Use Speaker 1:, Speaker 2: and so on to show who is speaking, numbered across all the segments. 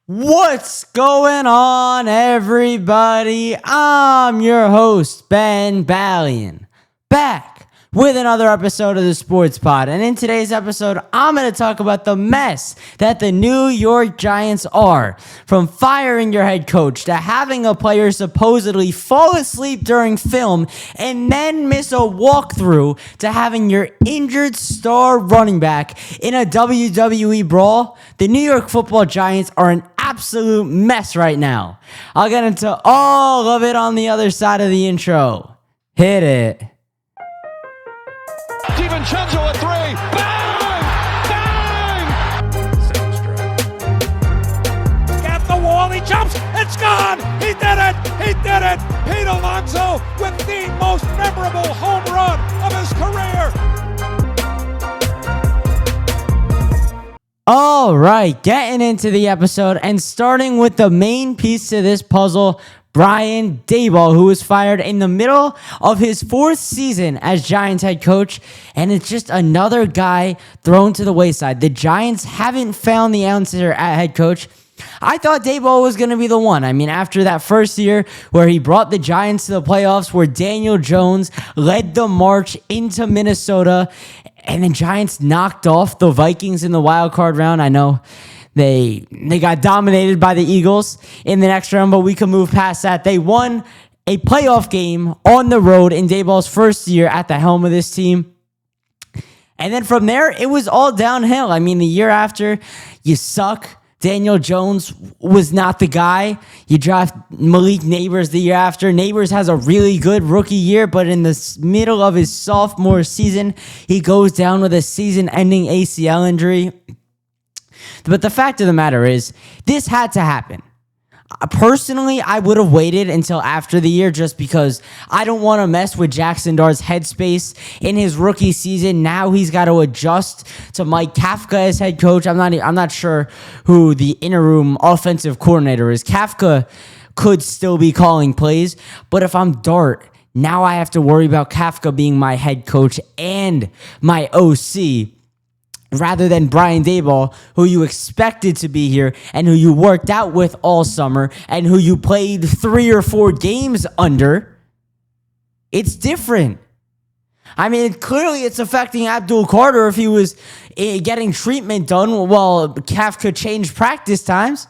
Speaker 1: What's going on, everybody? I'm your host, Ben Balian, back with another episode of the Sports Pod. And in today's episode, I'm going to talk about the mess that the New York Giants are. From firing your head coach to having a player supposedly fall asleep during film and then miss a walkthrough to having your injured star running back in a WWE brawl, the New York Football Giants are an absolute mess right now. I'll get into all of it on the other side of the intro. Hit it.
Speaker 2: DiVincenzo at three. Bang! Bang! Got the wall. He jumps. It's gone. He did it. He did it. Pete Alonso with the most memorable home run of his career.
Speaker 1: All right, getting into the episode and starting with the main piece to this puzzle, Brian Daboll, who was fired in the middle of his fourth season as Giants head coach, and it's just another guy thrown to the wayside. The Giants haven't found the answer at head coach. I thought Daboll was going to be the one. I mean, after that first year where he brought the Giants to the playoffs, where Daniel Jones led the march into Minnesota, and the Giants knocked off the Vikings in the wild card round. I know they got dominated by the Eagles in the next round, but we can move past that. They won a playoff game on the road in Daboll's first year at the helm of this team. And then from there, it was all downhill. I mean, the year after, you suck. Daniel Jones was not the guy. You draft Malik Neighbors the year after. Neighbors has a really good rookie year, but in the middle of his sophomore season, he goes down with a season-ending ACL injury. But the fact of the matter is, this had to happen. Personally, I would have waited until after the year just because I don't want to mess with Jackson Dart's headspace in his rookie season. Now he's got to adjust to Mike Kafka as head coach. I'm not sure who the interim offensive coordinator is. Kafka could still be calling plays, but if I'm Dart, now I have to worry about Kafka being my head coach and my OC, rather than Brian Daboll, who you expected to be here and who you worked out with all summer and who you played 3 or 4 games under. It's different. I mean, clearly it's affecting Abdul Carter if he was getting treatment done while Kafka changed practice times.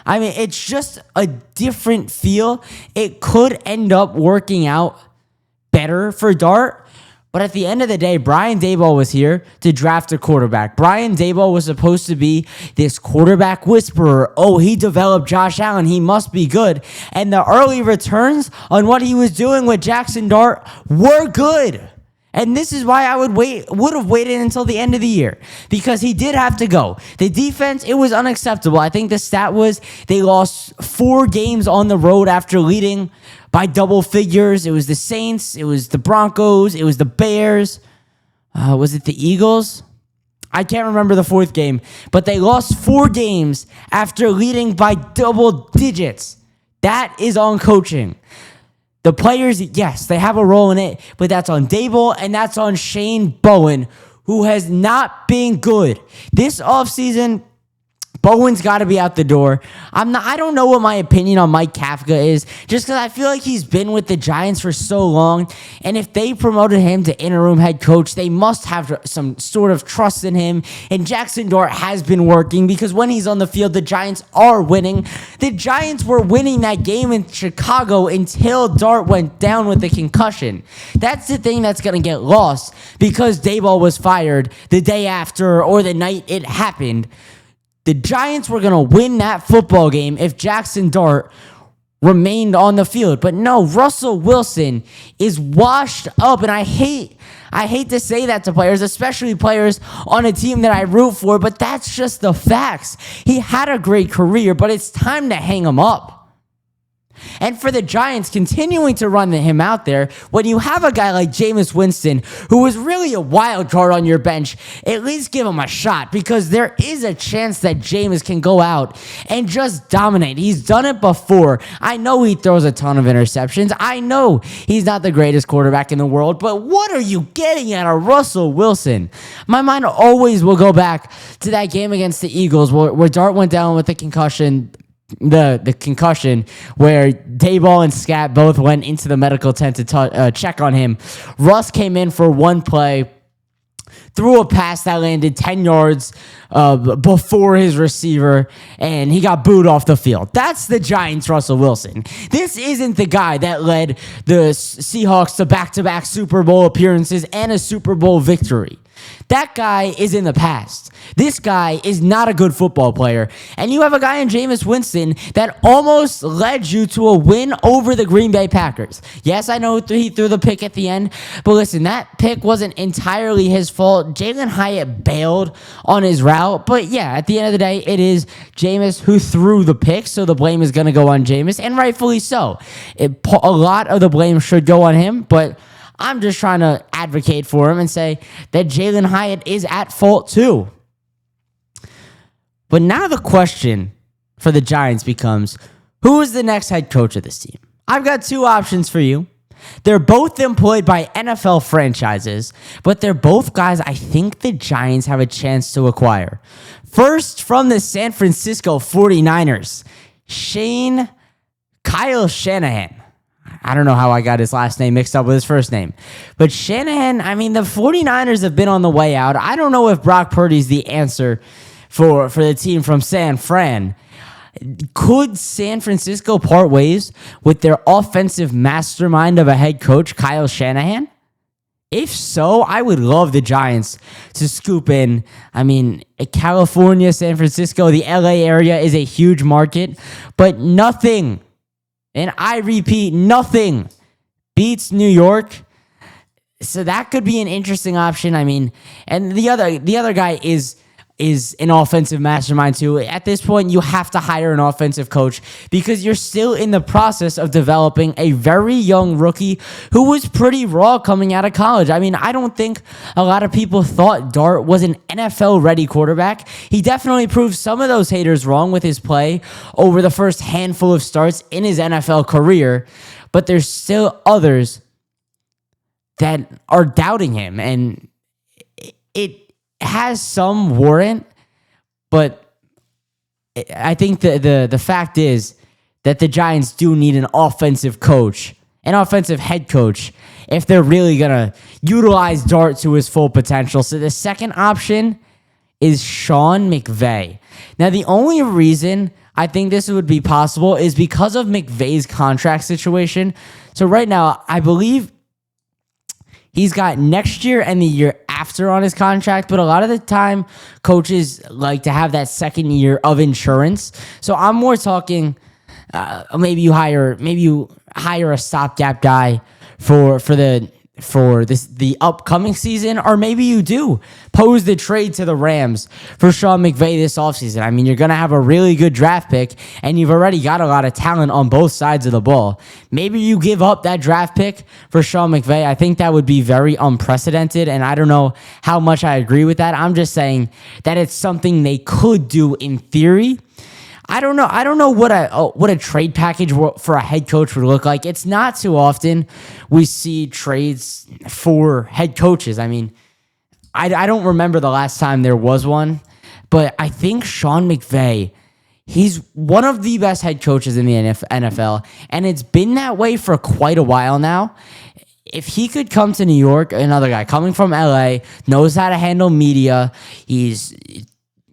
Speaker 1: I mean, it's just a different feel. It could end up working out better for Dart. But at the end of the day, Brian Daboll was here to draft a quarterback. Brian Daboll was supposed to be this quarterback whisperer. Oh, he developed Josh Allen. He must be good. And the early returns on what he was doing with Jackson Dart were good. And this is why I would have waited until the end of the year, because he did have to go. The defense, it was unacceptable. I think the stat was they lost 4 games on the road after leading by double figures. It was the Saints, it was the Broncos, it was the Bears. Was it the Eagles? I can't remember the 4th game, but they lost 4 games after leading by double digits. That is on coaching. The players, yes, they have a role in it, but that's on Daboll and that's on Shane Bowen, who has not been good. This offseason, Bowen's got to be out the door. I don't know what my opinion on Mike Kafka is, just because I feel like he's been with the Giants for so long, and if they promoted him to interim head coach, they must have some sort of trust in him, and Jackson Dart has been working, because when he's on the field, the Giants are winning. The Giants were winning that game in Chicago until Dart went down with a concussion. That's the thing that's going to get lost, because Daboll was fired the day after or the night it happened. The Giants were going to win that football game if Jackson Dart remained on the field. But no, Russell Wilson is washed up. And I hate to say that to players, especially players on a team that I root for, but that's just the facts. He had a great career, but it's time to hang him up. And for the Giants continuing to run him out there, when you have a guy like Jameis Winston, who is really a wild card on your bench, at least give him a shot, because there is a chance that Jameis can go out and just dominate. He's done it before. I know he throws a ton of interceptions. I know he's not the greatest quarterback in the world, but what are you getting out of Russell Wilson? My mind always will go back to that game against the Eagles where Dart went down with a concussion. The concussion where Daboll and Scat both went into the medical tent to check on him. Russ came in for one play, threw a pass that landed 10 yards before his receiver, and he got booed off the field. That's the Giants' Russell Wilson. This isn't the guy that led the Seahawks to back-to-back Super Bowl appearances and a Super Bowl victory. That guy is in the past. This guy is not a good football player. And you have a guy in Jameis Winston that almost led you to a win over the Green Bay Packers. Yes, I know he threw the pick at the end, but listen, that pick wasn't entirely his fault. Jalen Hyatt bailed on his route, but yeah, at the end of the day, it is Jameis who threw the pick, so the blame is going to go on Jameis, and rightfully so. A lot of the blame should go on him, but I'm just trying to advocate for him and say that Jalen Hyatt is at fault too. But now the question for the Giants becomes, who is the next head coach of this team? I've got two options for you. They're both employed by NFL franchises, but they're both guys I think the Giants have a chance to acquire. First, from the San Francisco 49ers, Kyle Shanahan. I don't know how I got his last name mixed up with his first name. But Shanahan, I mean, the 49ers have been on the way out. I don't know if Brock Purdy's the answer for the team from San Fran. Could San Francisco part ways with their offensive mastermind of a head coach, Kyle Shanahan? If so, I would love the Giants to scoop in. I mean, California, San Francisco, the LA area is a huge market, but nothing, and I repeat, nothing beats New York. So that could be an interesting option. I mean, and the other guy is an offensive mastermind too. At this point, you have to hire an offensive coach because you're still in the process of developing a very young rookie who was pretty raw coming out of college. I mean, I don't think a lot of people thought Dart was an NFL-ready quarterback. He definitely proved some of those haters wrong with his play over the first handful of starts in his NFL career, but there's still others that are doubting him, and it has some warrant, but I think the fact is that the Giants do need an offensive coach, an offensive head coach, if they're really going to utilize Dart to his full potential. So the second option is Sean McVay. Now, the only reason I think this would be possible is because of McVay's contract situation. So right now, I believe he's got next year and the year after on his contract, but a lot of the time, coaches like to have that second year of insurance. So I'm more talking, maybe you hire a stopgap guy for the upcoming season, or maybe you do pose the trade to the Rams for Sean McVay this offseason. I mean, you're going to have a really good draft pick, and you've already got a lot of talent on both sides of the ball. Maybe you give up that draft pick for Sean McVay. I think that would be very unprecedented, and I don't know how much I agree with that. I'm just saying that it's something they could do in theory. I don't know what a trade package for a head coach would look like. It's not too often we see trades for head coaches. I mean, I don't remember the last time there was one, but I think Sean McVay, he's one of the best head coaches in the NFL, and it's been that way for quite a while now. If he could come to New York, another guy coming from LA, knows how to handle media, he's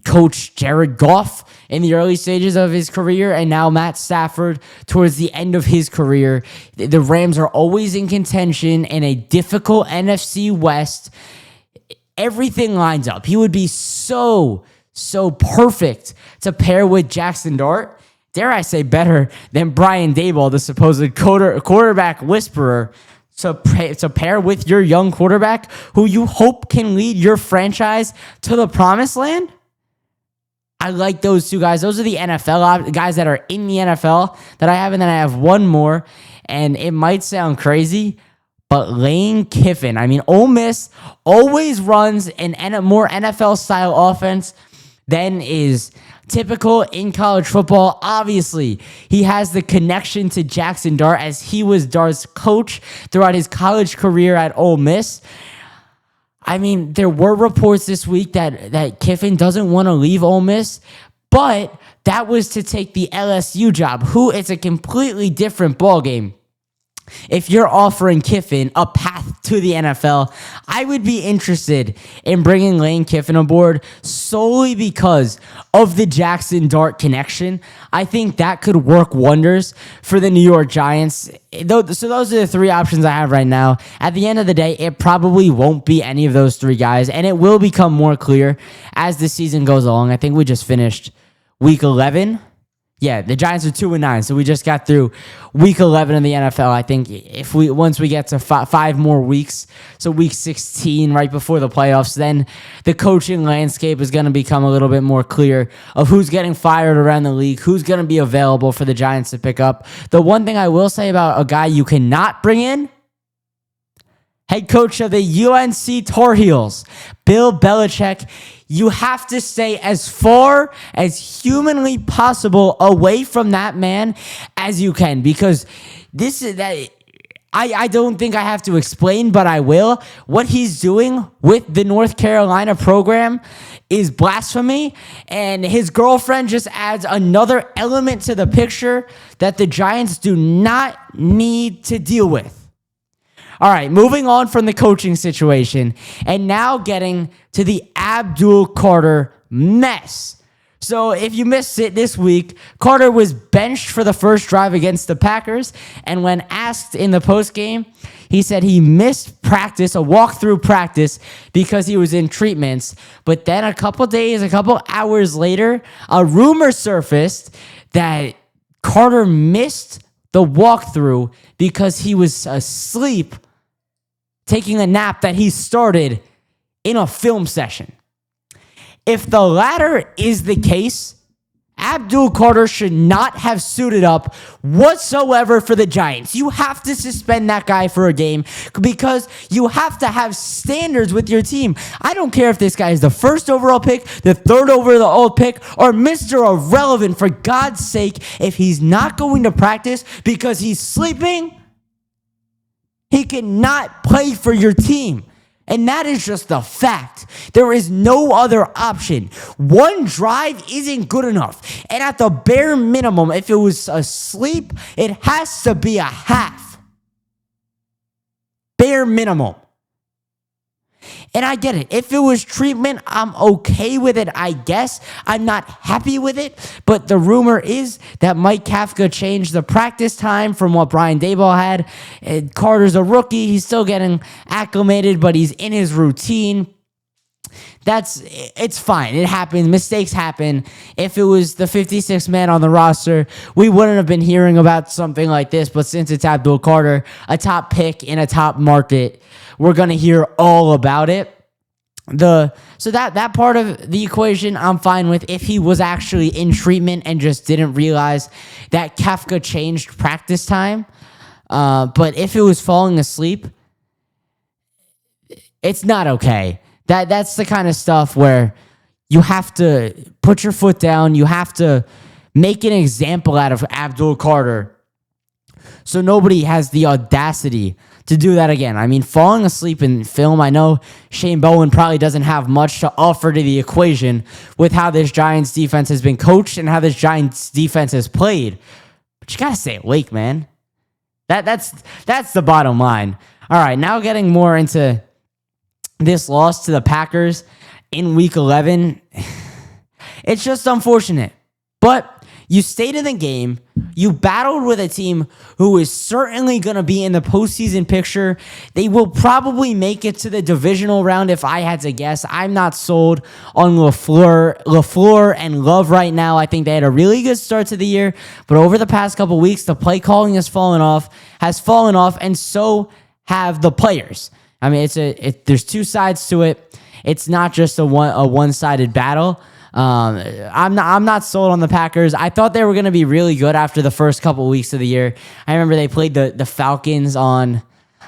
Speaker 1: coached Jared Goff in the early stages of his career, and now Matt Stafford towards the end of his career. The Rams are always in contention in a difficult NFC West. Everything lines up. He would be so perfect to pair with Jackson Dart. Dare I say better than Brian Daboll, the supposed quarterback whisperer, to pair with your young quarterback who you hope can lead your franchise to the promised land? I like those two guys. Those are the guys that are in the NFL that I have, and then I have one more, and it might sound crazy, but Lane Kiffin. I mean, Ole Miss always runs a more NFL-style offense than is typical in college football. Obviously, he has the connection to Jackson Dart as he was Dart's coach throughout his college career at Ole Miss. I mean, there were reports this week that Kiffin doesn't want to leave Ole Miss, but that was to take the LSU job, it's a completely different ballgame. If you're offering Kiffin a path to the NFL, I would be interested in bringing Lane Kiffin aboard solely because of the Jackson Dart connection. I think that could work wonders for the New York Giants. So those are the three options I have right now. At the end of the day, it probably won't be any of those three guys, and it will become more clear as the season goes along. I think we just finished week 11. Yeah, the Giants are 2-9, so we just got through week 11 in the NFL. I think once we get to five more weeks, so week 16 right before the playoffs, then the coaching landscape is going to become a little bit more clear of who's getting fired around the league, who's going to be available for the Giants to pick up. The one thing I will say about a guy you cannot bring in, head coach of the UNC Tar Heels, Bill Belichick. You have to stay as far as humanly possible away from that man as you can, because I don't think I have to explain, but I will. What he's doing with the North Carolina program is blasphemy, and his girlfriend just adds another element to the picture that the Giants do not need to deal with. All right, moving on from the coaching situation and now getting to the Abdul Carter mess. So if you missed it this week, Carter was benched for the first drive against the Packers, and when asked in the postgame, he said he missed practice, a walkthrough practice, because he was in treatments. But then a couple hours later, a rumor surfaced that Carter missed the walkthrough because he was asleep taking a nap that he started in a film session. If the latter is the case, Abdul Carter should not have suited up whatsoever for the Giants. You have to suspend that guy for a game because you have to have standards with your team. I don't care if this guy is the first overall pick, the third overall pick, or Mr. Irrelevant. For God's sake, if he's not going to practice because he's sleeping, he cannot play for your team. And that is just a fact. There is no other option. One drive isn't good enough. And at the bare minimum, if it was a sleep, it has to be a half. Bare minimum. And I get it. If it was treatment, I'm okay with it, I guess. I'm not happy with it. But the rumor is that Mike Kafka changed the practice time from what Brian Daboll had. And Carter's a rookie. He's still getting acclimated, but he's in his routine. It's fine. It happens. Mistakes happen. If it was the 56th man on the roster, we wouldn't have been hearing about something like this. But since it's Abdul Carter, a top pick in a top market, we're going to hear all about it. So that part of the equation I'm fine with if he was actually in treatment and just didn't realize that Kafka changed practice time. But if it was falling asleep, it's not okay. That's the kind of stuff where you have to put your foot down. You have to make an example out of Abdul Carter so nobody has the audacity to do that again. I mean, falling asleep in film, I know Shane Bowen probably doesn't have much to offer to the equation with how this Giants defense has been coached and how this Giants defense has played. But you got to stay awake, man. That's the bottom line. All right, now getting more into this loss to the Packers in Week 11. It's just unfortunate. But you stayed in the game. You battled with a team who is certainly going to be in the postseason picture. They will probably make it to the divisional round if I had to guess. I'm not sold on LaFleur and Love right now. I think they had a really good start to the year. But over the past couple weeks, the play calling has fallen off, and so have the players. I mean, there's two sides to it. It's not just a one-sided battle. I'm not sold on the Packers. I thought they were going to be really good after the first couple weeks of the year. I remember they played the Falcons on,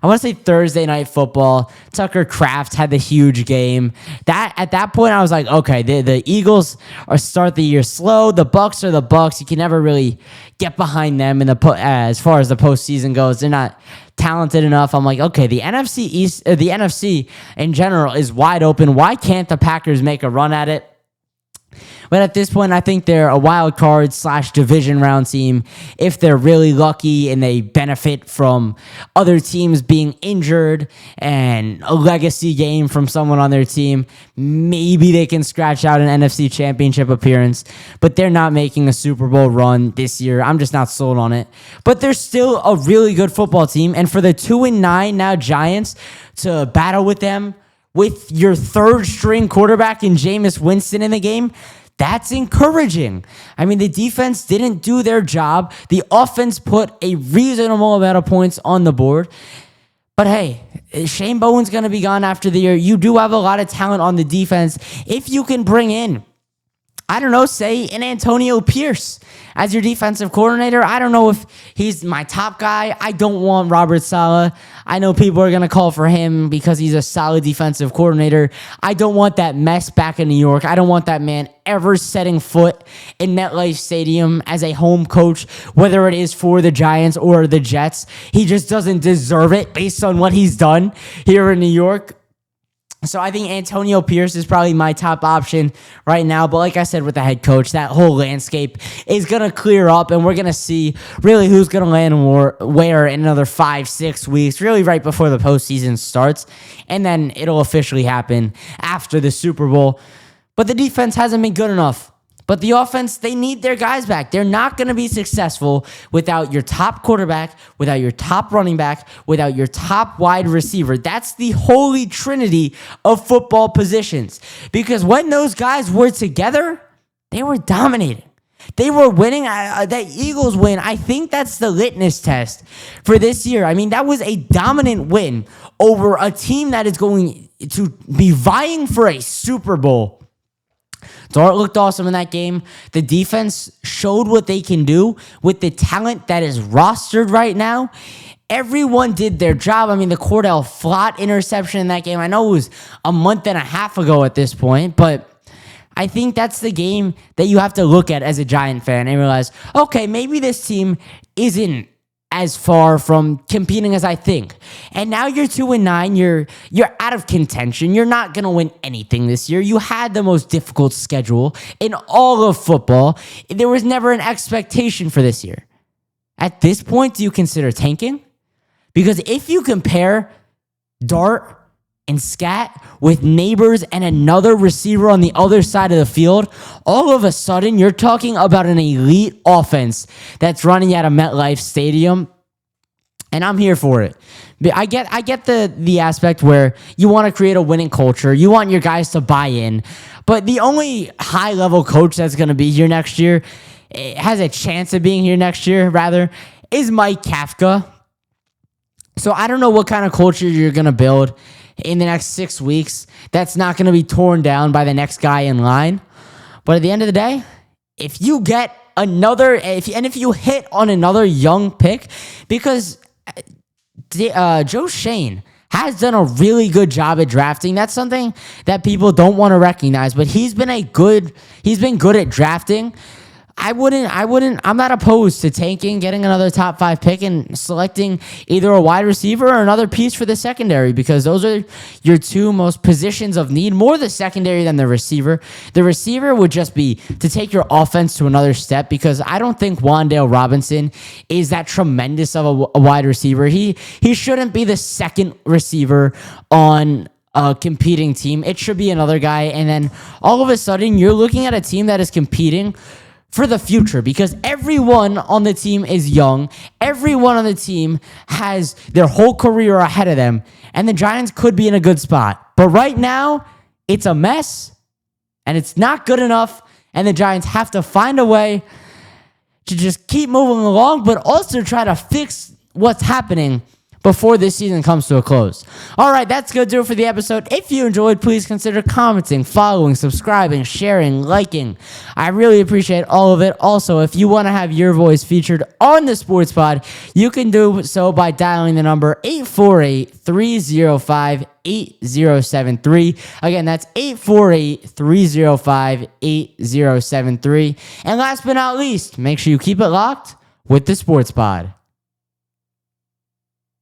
Speaker 1: I want to say Thursday Night Football. Tucker Kraft had the huge game. At that point, I was like, okay, the Eagles start the year slow. The Bucs are the Bucs. You can never really get behind them as far as the postseason goes. They're not talented enough. I'm like, okay, the NFC East, the NFC in general is wide open. Why can't the Packers make a run at it? But at this point, I think they're a wild card / division round team. If they're really lucky and they benefit from other teams being injured and a legacy game from someone on their team, maybe they can scratch out an NFC Championship appearance. But they're not making a Super Bowl run this year. I'm just not sold on it. But they're still a really good football team. And for the 2-9 now Giants to battle with them with your third string quarterback in Jameis Winston in the game, that's encouraging. I mean, the defense didn't do their job. The offense put a reasonable amount of points on the board. But hey, Shane Bowen's going to be gone after the year. You do have a lot of talent on the defense. If you can bring in, I don't know, say an Antonio Pierce as your defensive coordinator. I don't know if he's my top guy. I don't want Robert Saleh. I know people are going to call for him because he's a solid defensive coordinator. I don't want that mess back in New York. I don't want that man ever setting foot in MetLife Stadium as a home coach, whether it is for the Giants or the Jets. He just doesn't deserve it based on what he's done here in New York. So I think Antonio Pierce is probably my top option right now. But like I said with the head coach, that whole landscape is going to clear up, and we're going to see really who's going to land where in another 5-6 weeks, really right before the postseason starts. And then it'll officially happen after the Super Bowl. But the defense hasn't been good enough. But the offense, they need their guys back. They're not going to be successful without your top quarterback, without your top running back, without your top wide receiver. That's the holy trinity of football positions. Because when those guys were together, they were dominating. They were winning. That Eagles win, I think that's the litmus test for this year. I mean, that was a dominant win over a team that is going to be vying for a Super Bowl. Dart looked awesome in that game. The defense showed what they can do with the talent that is rostered right now. Everyone did their job. I mean, the Cordell Flott interception in that game, I know it was a month and a half ago at this point, but I think that's the game that you have to look at as a Giant fan and realize, okay, maybe this team isn't as far from competing as I think. And now you're 2-9. You're out of contention. You're not going to win anything this year. You had the most difficult schedule in all of football. There was never an expectation for this year. At this point, do you consider tanking? Because if you compare Dart and Scat with Neighbors and another receiver on the other side of the field, all of a sudden you're talking about an elite offense that's running out of MetLife Stadium, and I'm here for it. I get the aspect where you want to create a winning culture, you want your guys to buy in, but the only high-level coach that's going to be here next year, has a chance of being here next year, rather, is Mike Kafka. So I don't know what kind of culture you're going to build in the next 6 weeks that's not going to be torn down by the next guy in line. But at the end of the day, if you get if you hit on another young pick, because Joe Shane has done a really good job at drafting. That's something that people don't want to recognize, but he's been good at drafting. I'm not opposed to tanking, getting another top 5 pick and selecting either a wide receiver or another piece for the secondary, because those are your two most positions of need, more the secondary than the receiver. The receiver would just be to take your offense to another step, because I don't think Wan'Dale Robinson is that tremendous of a wide receiver. He shouldn't be the second receiver on a competing team. It should be another guy. And then all of a sudden you're looking at a team that is competing for the future, because everyone on the team is young. Everyone on the team has their whole career ahead of them, and the Giants could be in a good spot. But right now, it's a mess, and it's not good enough, and the Giants have to find a way to just keep moving along, but also try to fix what's happening before this season comes to a close. All right, that's going to do it for the episode. If you enjoyed, please consider commenting, following, subscribing, sharing, liking. I really appreciate all of it. Also, if you want to have your voice featured on the Sports Pod, you can do so by dialing the number 848-305-8073. Again, that's 848-305-8073. And last but not least, make sure you keep it locked with the Sports Pod.